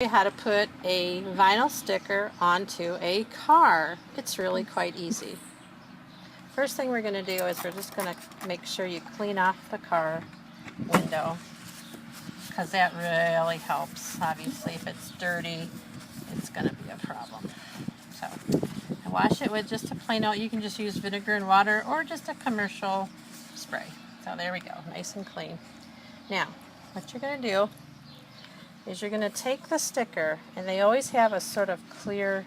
How to put a vinyl sticker onto a car. It's really quite easy. First thing we're going to do is we're just going to make sure you clean off the car window, because that really helps. Obviously, if it's dirty, it's going to be a problem. So I wash it with just a plain out. You can just use vinegar and water or just a commercial spray. So there we go, nice and clean. Now what you're going to do is you're going to take the sticker, and they always have a sort of clear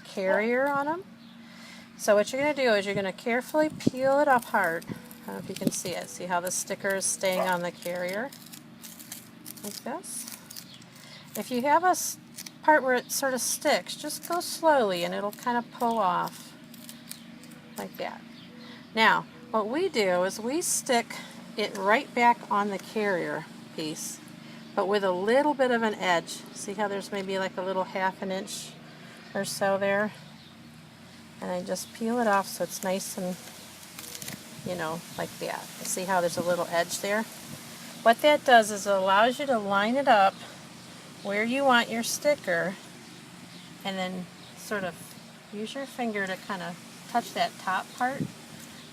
carrier on them. So what you're going to do is you're going to carefully peel it apart. I don't know if you can see it. See how the sticker is staying on the carrier? Like this. If you have a part where it sort of sticks, just go slowly and it'll kind of pull off like that. Now, what we do is we stick it right back on the carrier piece, but with a little bit of an edge. See how there's maybe like a little half an inch or so there? And I just peel it off so it's nice and, like that. See how there's a little edge there? What that does is it allows you to line it up where you want your sticker, and then sort of use your finger to kind of touch that top part.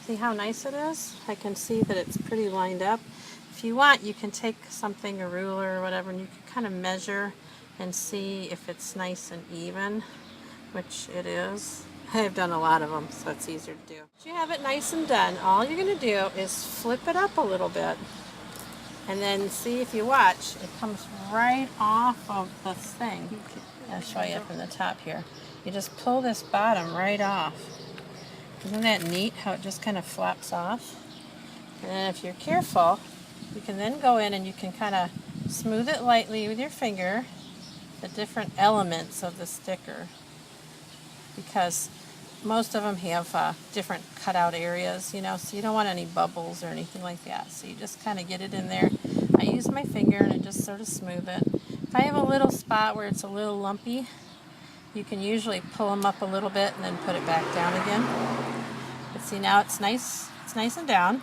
See how nice it is? I can see that it's pretty lined up. If you want, you can take something, a ruler or whatever, and you can kind of measure and see if it's nice and even, which it is. I've done a lot of them, so it's easier to do. Once you have it nice and done, all you're going to do is flip it up a little bit, and then see, if you watch, it comes right off of this thing. I'll show you up in the top here. You just pull this bottom right off. Isn't that neat how it just kind of flops off? And then if you're careful, you can then go in and you can kind of smooth it lightly with your finger, the different elements of the sticker, because most of them have different cutout areas, so you don't want any bubbles or anything like that. So you just kind of get it in there. I use my finger and I just sort of smooth it. If I have a little spot where it's a little lumpy, you can usually pull them up a little bit and then put it back down again. But see, now it's nice and down.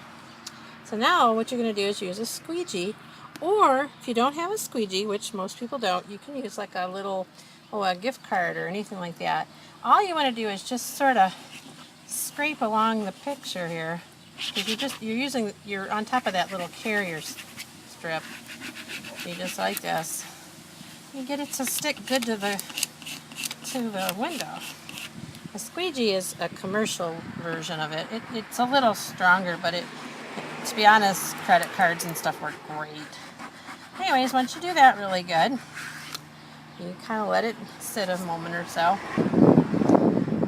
So now what you're going to do is use a squeegee, or if you don't have a squeegee, which most people don't, you can use like a little, a gift card or anything like that. All you want to do is just sort of scrape along the picture here, because you're on top of that little carrier strip. You just like this. You get it to stick good to the window. A squeegee is a commercial version of it. It's a little stronger, but to be honest, credit cards and stuff work great. Anyways, once you do that really good, you kind of let it sit a moment or so.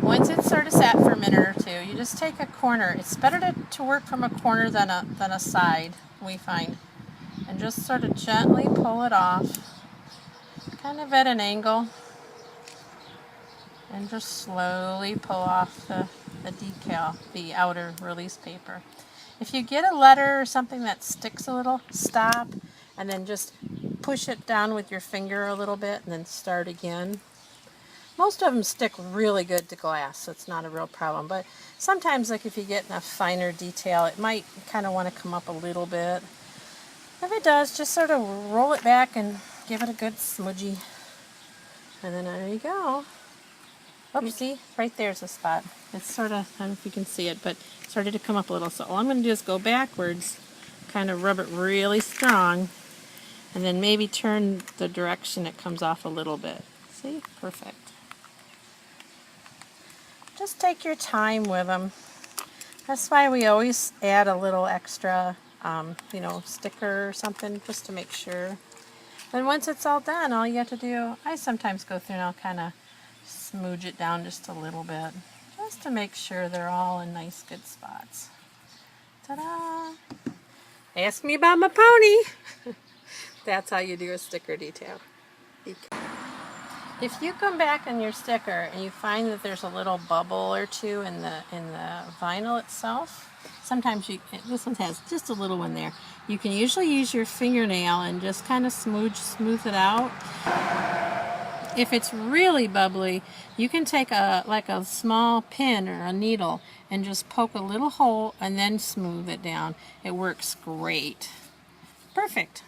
Once it's sort of sat for a minute or two, you just take a corner. It's better to work from a corner than a side, we find. And just sort of gently pull it off, kind of at an angle. And just slowly pull off the decal, the outer release paper. If you get a letter or something that sticks a little, stop, and then just push it down with your finger a little bit and then start again. Most of them stick really good to glass, so it's not a real problem. But sometimes, like if you get a finer detail, it might kind of want to come up a little bit. If it does, just sort of roll it back and give it a good smudgy. And then there you go. Oops, see, right there's a spot. It's sort of, I don't know if you can see it, but it started to come up a little. So all I'm going to do is go backwards, kind of rub it really strong, and then maybe turn the direction it comes off a little bit. See? Perfect. Just take your time with them. That's why we always add a little extra, sticker or something, just to make sure. Then once it's all done, all you have to do, I sometimes go through and I'll kind of smooch it down just a little bit, just to make sure they're all in nice, good spots. Ta-da! Ask me about my pony. That's how you do a sticker detail. If you come back on your sticker and you find that there's a little bubble or two in the vinyl itself, sometimes this one has just a little one there. You can usually use your fingernail and just kind of smooth it out. If it's really bubbly, you can take a small pin or a needle and just poke a little hole and then smooth it down. It works great. Perfect.